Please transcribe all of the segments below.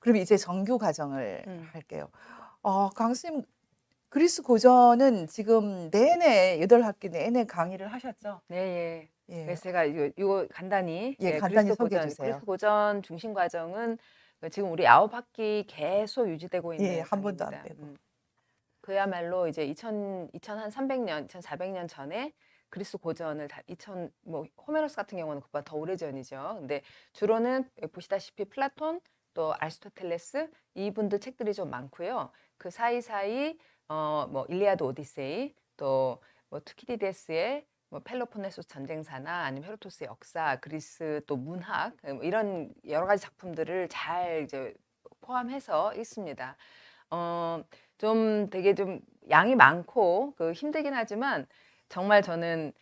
그럼 이제 정규 과정을 음. 할게요. 강 선생님 그리스 고전은 지금 내내 8학기 내내 강의를 하셨죠? 네. 예. 예. 그래서 제가 이거 간단히 예, 간단히 소개해 주세요. 그리스 고전 중심 과정은 지금 우리 9학기 계속 유지되고 예, 있는 한 번도 안 강의입니다. 빼고. 그야말로 이제 2300년, 2400년 전에 그리스 고전을 다 2000 뭐 호메로스 같은 경우는 그보다 더 오래전이죠. 근데 주로는 보시다시피 플라톤 또 아리스토텔레스 이분들 책들이 좀 많고요. 그 사이사이 뭐 일리아드 오디세이 또 뭐 투키디데스의 뭐 펠로폰네소스 전쟁사나 아니면 헤로도스의 역사, 그리스 또 문학 뭐 이런 여러 가지 작품들을 잘 이제 포함해서 읽습니다. 좀 되게 좀 양이 많고 힘들긴 하지만 정말 저는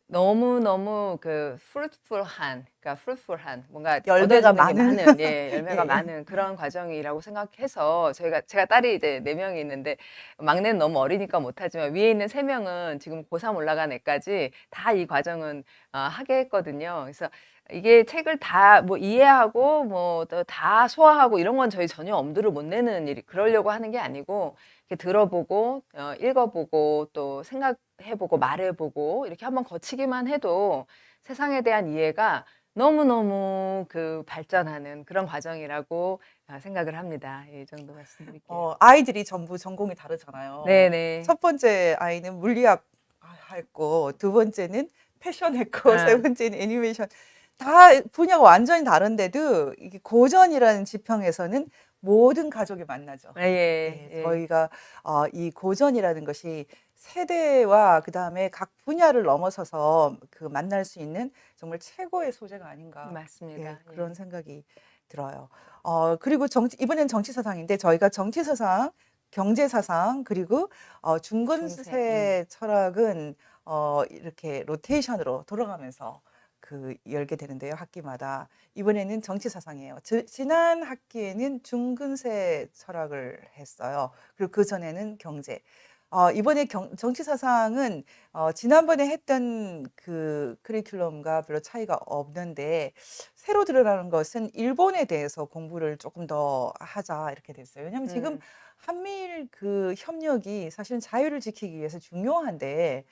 너무너무 fruitful한 뭔가 열매가 얻어지는 게 많은. 많은 열매가 예. 많은 그런 과정이라고 생각해서 제가 딸이 이제 4 명이 있는데 막내는 너무 어리니까 못하지만 위에 있는 3 명은 지금 고3 올라간 애까지 다 이 과정은 하게 했거든요. 그래서 이게 책을 다 뭐 이해하고 뭐 또 다 소화하고 이런 건 저희 전혀 엄두를 못 내는 일이 그러려고 하는 게 아니고 이렇게 들어보고 읽어보고 또 생각해보고 말해보고 이렇게 한번 거치기만 해도 세상에 대한 이해가 너무너무 발전하는 그런 과정이라고 생각을 합니다. 이 정도 말씀드릴게요. 아이들이 전부 전공이 다르잖아요. 네네. 첫 번째 아이는 물리학 했고, 두 번째는 패션 했고, 세 아, 번째는 애니메이션. 다 분야가 완전히 다른데도 이게 고전이라는 지평에서는 모든 가족이 만나죠. 예, 예, 예. 저희가 이 고전이라는 것이 세대와 그다음에 각 분야를 넘어서서 만날 수 있는 정말 최고의 소재가 아닌가. 예, 맞습니다. 그런 예. 생각이 들어요. 그리고 이번엔 정치 사상인데 저희가 정치 사상, 경제 사상, 그리고 중세. 중근세 철학은 이렇게 로테이션으로 돌아가면서 열게 되는데요, 학기마다. 이번에는 정치 사상이에요. 지난 학기에는 중근세 철학을 했어요. 그리고 그전에는 경제. 이번에 정치 사상은 지난번에 했던 커리큘럼과 별로 차이가 없는데, 새로 드러나는 것은 일본에 대해서 공부를 조금 더 하자 이렇게 됐어요. 왜냐하면 지금 음, 한미일 협력이 사실은 자유를 지키기 위해서 중요한데,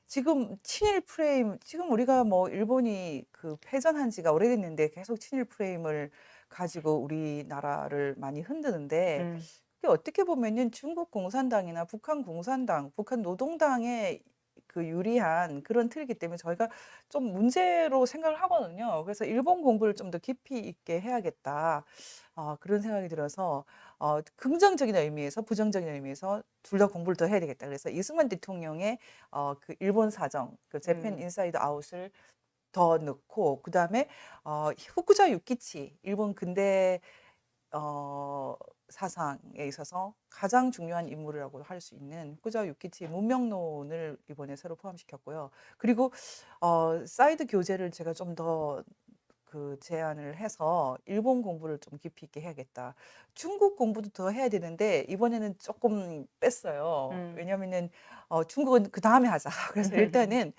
지금 친일 프레임, 지금 우리가 뭐 일본이 패전한 지가 오래됐는데 계속 친일 프레임을 가지고 우리나라를 많이 흔드는데, 음, 그게 어떻게 보면은 중국 공산당이나 북한 공산당, 북한 노동당에 유리한 그런 틀이기 때문에 저희가 좀 문제로 생각을 하거든요. 그래서 일본 공부를 좀 더 깊이 있게 해야겠다. 그런 생각이 들어서 긍정적인 의미에서 부정적인 의미에서 둘 다 공부를 더 해야 되겠다. 그래서 이승만 대통령의 일본 사정, 재팬 음, 인사이드 아웃을 더 넣고, 그다음에 후쿠자 유키치 일본 근대 어 사상에 있어서 가장 중요한 인물이라고 할 수 있는 후쿠자 유키치의 문명론을 이번에 새로 포함시켰고요. 그리고 사이드 교재를 제가 좀 더 제안을 해서 일본 공부를 좀 깊이 있게 해야겠다. 중국 공부도 더 해야 되는데 이번에는 조금 뺐어요. 음. 왜냐면은 중국은 그다음에 하자. 그래서 일단은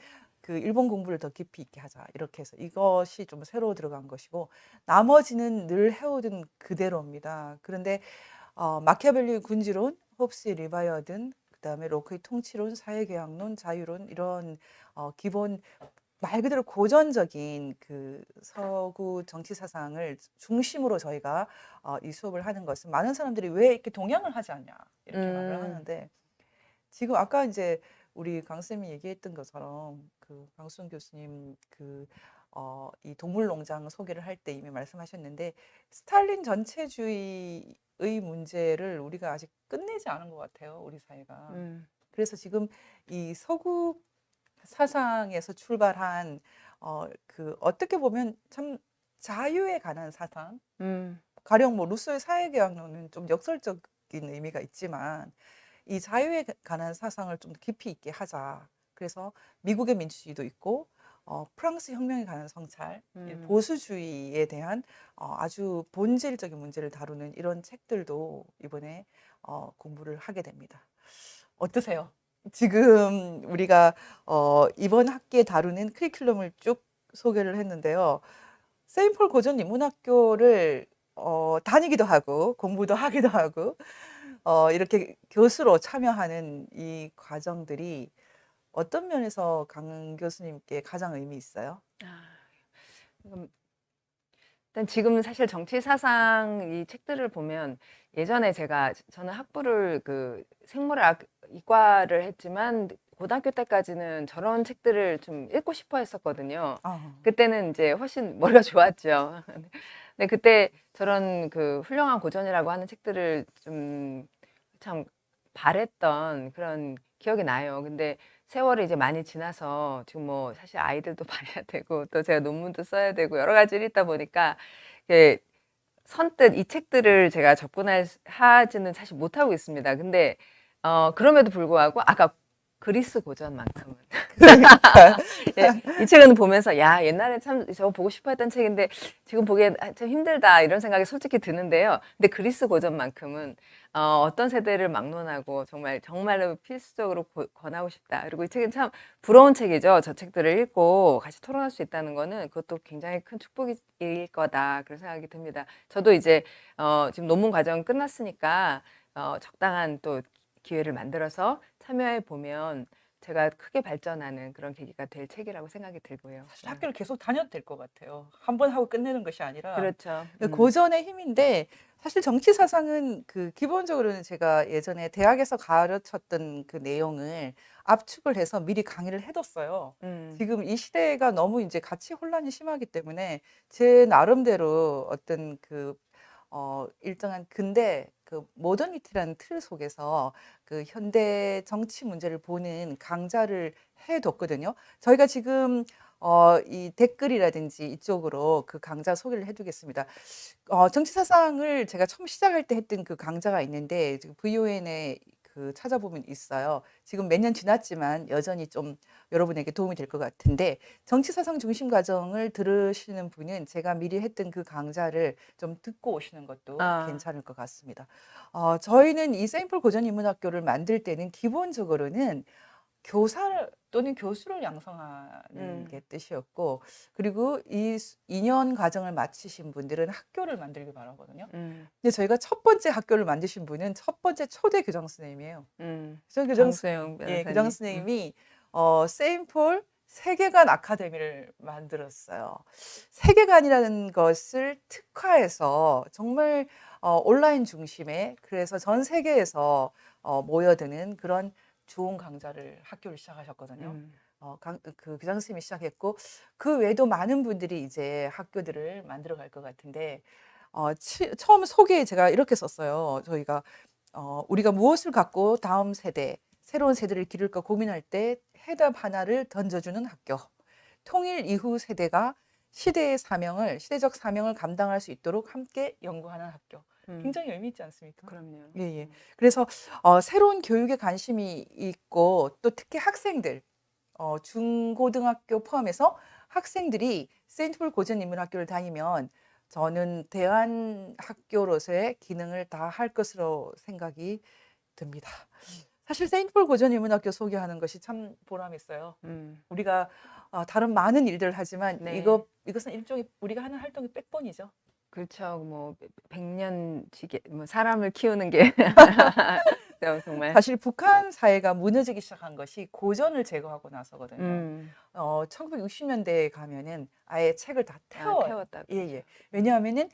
일본 공부를 더 깊이 있게 하자. 이렇게 해서 이것이 좀 새로 들어간 것이고, 나머지는 늘 해오던 그대로입니다. 그런데 마키아벨리의 군지론, 홉스의 리바이어든, 그다음에 로크의 통치론, 사회계약론, 자유론, 이런 기본 말 그대로 고전적인 서구 정치 사상을 중심으로 저희가 이 수업을 하는 것은, 많은 사람들이 왜 이렇게 동양을 하지 않냐 이렇게 말을 음. 하는데, 지금 아까 이제 우리 강 쌤이 얘기했던 것처럼 강수정 교수님 이 동물농장 소개를 할 때 이미 말씀하셨는데, 스탈린 전체주의의 문제를 우리가 아직 끝내지 않은 것 같아요, 우리 사회가. 음. 그래서 지금 이 서구 사상에서 출발한 어떻게 보면 참 자유에 관한 사상, 음. 가령 뭐 루소의 사회계약론은 좀 역설적인 의미가 있지만 이 자유에 관한 사상을 좀 깊이 있게 하자. 그래서 미국의 민주주의도 있고 프랑스 혁명에 관한 성찰, 음. 보수주의에 대한 아주 본질적인 문제를 다루는 이런 책들도 이번에 공부를 하게 됩니다. 어떠세요? 지금 우리가 이번 학기에 다루는 커리큘럼을 쭉 소개를 했는데요. 세인폴 고전 인문학교를 다니기도 하고 공부도 하기도 하고 이렇게 교수로 참여하는 이 과정들이 어떤 면에서 강 교수님께 가장 의미 있어요? 아. 음 일단 지금 사실 정치 사상 이 책들을 보면 예전에 저는 학부를 생물학 이과를 했지만 고등학교 때까지는 저런 책들을 좀 읽고 싶어 했었거든요. 아. 그때는 이제 훨씬 머리가 좋았죠. 근데 그때 저런 훌륭한 고전이라고 하는 책들을 좀 참 바랬던 그런 기억이 나요. 근데 세월이 이제 많이 지나서 지금 뭐 사실 아이들도 봐야 되고 또 제가 논문도 써야 되고 여러 가지를 있다 보니까 이게 선뜻 이 책들을 제가 하지는 사실 못하고 있습니다. 근데 그럼에도 불구하고 아까 그리스 고전만큼은 그러니까 예, 이 책은 보면서 야 옛날에 참 저거 보고 싶어 했던 책인데 지금 보기엔 참 힘들다 이런 생각이 솔직히 드는데요. 근데 그리스 고전만큼은 어떤 세대를 막론하고 정말로 필수적으로 권하고 싶다. 그리고 이 책은 참 부러운 책이죠. 저 책들을 읽고 같이 토론할 수 있다는 거는 그것도 굉장히 큰 축복일 거다 그런 생각이 듭니다. 저도 이제 지금 논문 과정 끝났으니까 적당한 또 기회를 만들어서 참여해 보면 제가 크게 발전하는 그런 계기가 될 책이라고 생각이 들고요. 사실 학교를 계속 다녀도 될 것 같아요. 한 번 하고 끝내는 것이 아니라 그렇죠. 고전의 힘인데 사실 정치 사상은 기본적으로는 제가 예전에 대학에서 가르쳤던 그 내용을 압축을 해서 미리 강의를 해뒀어요. 음. 지금 이 시대가 너무 이제 가치 혼란이 심하기 때문에 제 나름대로 어떤 일정한 근대 모더니티라는 틀 속에서 현대 정치 문제를 보는 강좌를 해뒀거든요. 저희가 지금 이 댓글이라든지 이쪽으로 그 강좌 소개를 해두겠습니다. 정치 사상을 제가 처음 시작할 때 했던 그 강좌가 있는데 지금 VON에 찾아보면 있어요. 지금 몇 년 지났지만 여전히 좀 여러분에게 도움이 될 것 같은데 정치 사상 중심 과정을 들으시는 분은 제가 미리 했던 그 강좌를 좀 듣고 오시는 것도 아. 괜찮을 것 같습니다. 저희는 이 세인폴 고전인문학교를 만들 때는 기본적으로는 교사 또는 교수를 양성하는 게 음. 뜻이었고 그리고 이 2년 과정을 마치신 분들은 학교를 만들길 바라거든요. 음. 근데 저희가 첫 번째 학교를 만드신 분은 첫 번째 초대 교장 선생님이에요. 그래서 장수영 교장 변호사님. 선생님이 세인폴 세계관 아카데미를 만들었어요. 세계관이라는 것을 특화해서 정말 온라인 중심의 그래서 전 세계에서 모여드는 그런 좋은 강좌를 학교를 시작하셨거든요. 음. 교장 선생님이 시작했고 그 외에도 많은 분들이 이제 학교들을 만들어 갈 것 같은데 처음 소개에 제가 이렇게 썼어요. 저희가 우리가 무엇을 갖고 다음 세대, 새로운 세대를 기를까 고민할 때 해답 하나를 던져주는 학교. 통일 이후 세대가 시대적 사명을 감당할 수 있도록 함께 연구하는 학교. 굉장히 의미 있지 않습니까? 그럼요. 예. 그래서 새로운 교육에 관심이 있고 또 특히 학생들, 중고등학교 포함해서 학생들이 세인트폴 고전인문학교를 다니면 저는 대안학교로서의 기능을 다 할 것으로 생각이 듭니다. 사실 세인트폴 고전인문학교 소개하는 것이 참 보람 있어요. 우리가 다른 많은 일들을 하지만 네. 이것은 일종의 우리가 하는 활동의 백본이죠. 그렇죠. 뭐 100년 지기 뭐 사람을 키우는 게 정말. 사실 북한 사회가 무너지기 시작한 것이 고전을 제거하고 나서거든요. 음. 1960년대에 가면은 아예 책을 다 태워요. 태웠다. 예예. 왜냐하면은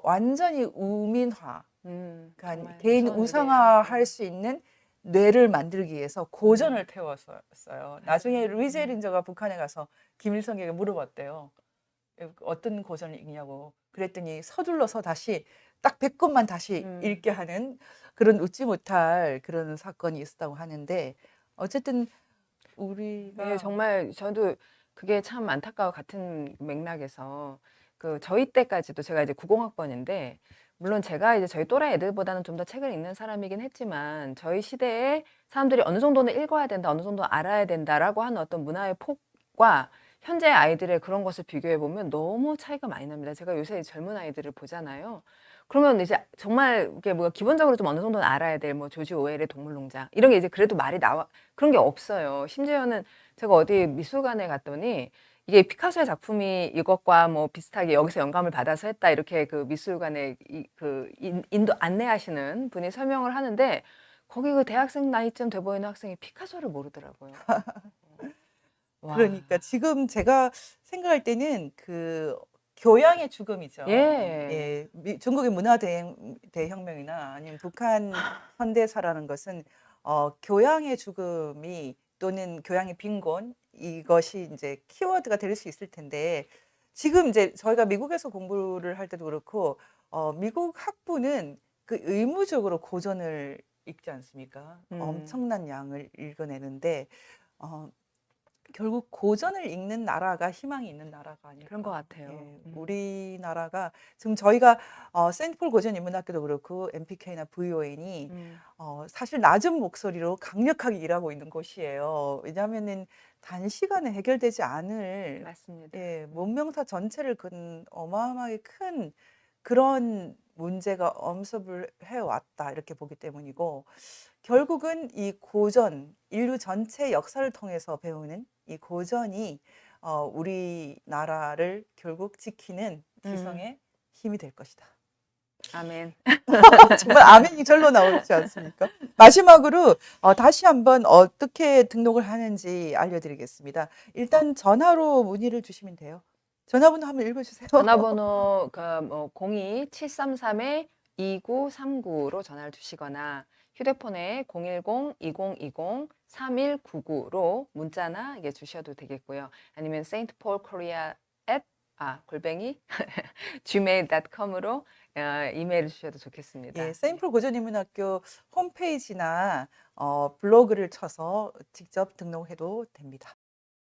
완전히 우민화, 그러니까 정말 개인 무서운 우상화할 일이에요. 수 있는 뇌를 만들기 위해서 고전을 태웠어요. 나중에 루이 제린저가 북한에 가서 김일성에게 물어봤대요. 어떤 고전을 읽냐고. 그랬더니 서둘러서 다시 딱 100권만 다시 읽게 하는 그런 웃지 못할 그런 사건이 있었다고 하는데 어쨌든 우리가 네, 정말 저도 그게 참 안타까워 같은 맥락에서 저희 때까지도 제가 이제 90학번인데 물론 제가 이제 저희 또래 애들보다는 좀 더 책을 읽는 사람이긴 했지만 저희 시대에 사람들이 어느 정도는 읽어야 된다, 어느 정도 알아야 된다라고 하는 어떤 문화의 폭과 현재 아이들의 그런 것을 비교해 보면 너무 차이가 많이 납니다. 제가 요새 젊은 아이들을 보잖아요. 그러면 이제 정말 이게 뭐 기본적으로 좀 어느 정도는 알아야 될 뭐 조지 오웰의 동물농장 이런 게 이제 그래도 말이 나와 그런 게 없어요. 심지어는 제가 어디 미술관에 갔더니 이게 피카소의 작품이 이것과 뭐 비슷하게 여기서 영감을 받아서 했다 이렇게 그 미술관에 인도 안내하시는 분이 설명을 하는데 거기 그 대학생 나이쯤 돼 보이는 학생이 피카소를 모르더라고요. 와. 그러니까 지금 제가 생각할 때는 그 교양의 죽음이죠. 예. 예. 중국의 문화 대혁명이나 아니면 북한 현대사라는 것은 교양의 죽음이 또는 교양의 빈곤 이것이 이제 키워드가 될 수 있을 텐데 지금 이제 저희가 미국에서 공부를 할 때도 그렇고 미국 학부는 그 의무적으로 고전을 읽지 않습니까? 엄청난 양을 읽어내는데 어 결국 고전을 읽는 나라가 희망이 있는 나라가 그런 것 아닐까. 같아요. 예. 우리나라가 지금 저희가 세인트폴 고전인문학교도 그렇고 MPK나 VON이 사실 낮은 목소리로 강력하게 일하고 있는 곳이에요. 왜냐하면은 단시간에 해결되지 않을 맞습니다. 예, 문명사 전체를 근 어마어마하게 큰 그런 문제가 엄습을 해왔다 이렇게 보기 때문이고 결국은 이 고전, 인류 전체 역사를 통해서 배우는 이 고전이 우리나라를 결국 지키는 음. 기성의 힘이 될 것이다. 아멘. 정말 아멘이 절로 나오지 않습니까? 마지막으로 다시 한번 어떻게 등록을 하는지 알려드리겠습니다. 일단 전화로 문의를 주시면 돼요. 전화번호 한번 읽어주세요. 전화번호 뭐 02-733-2939로 전화를 주시거나 휴대폰에 010-2020-3199로 문자나 이게 주셔도 되겠고요. 아니면 saintpaulkorea@ 골뱅이 gmail.com으로 이메일을 주셔도 좋겠습니다. 예, 세인폴 고전인문학교 홈페이지나 블로그를 쳐서 직접 등록해도 됩니다.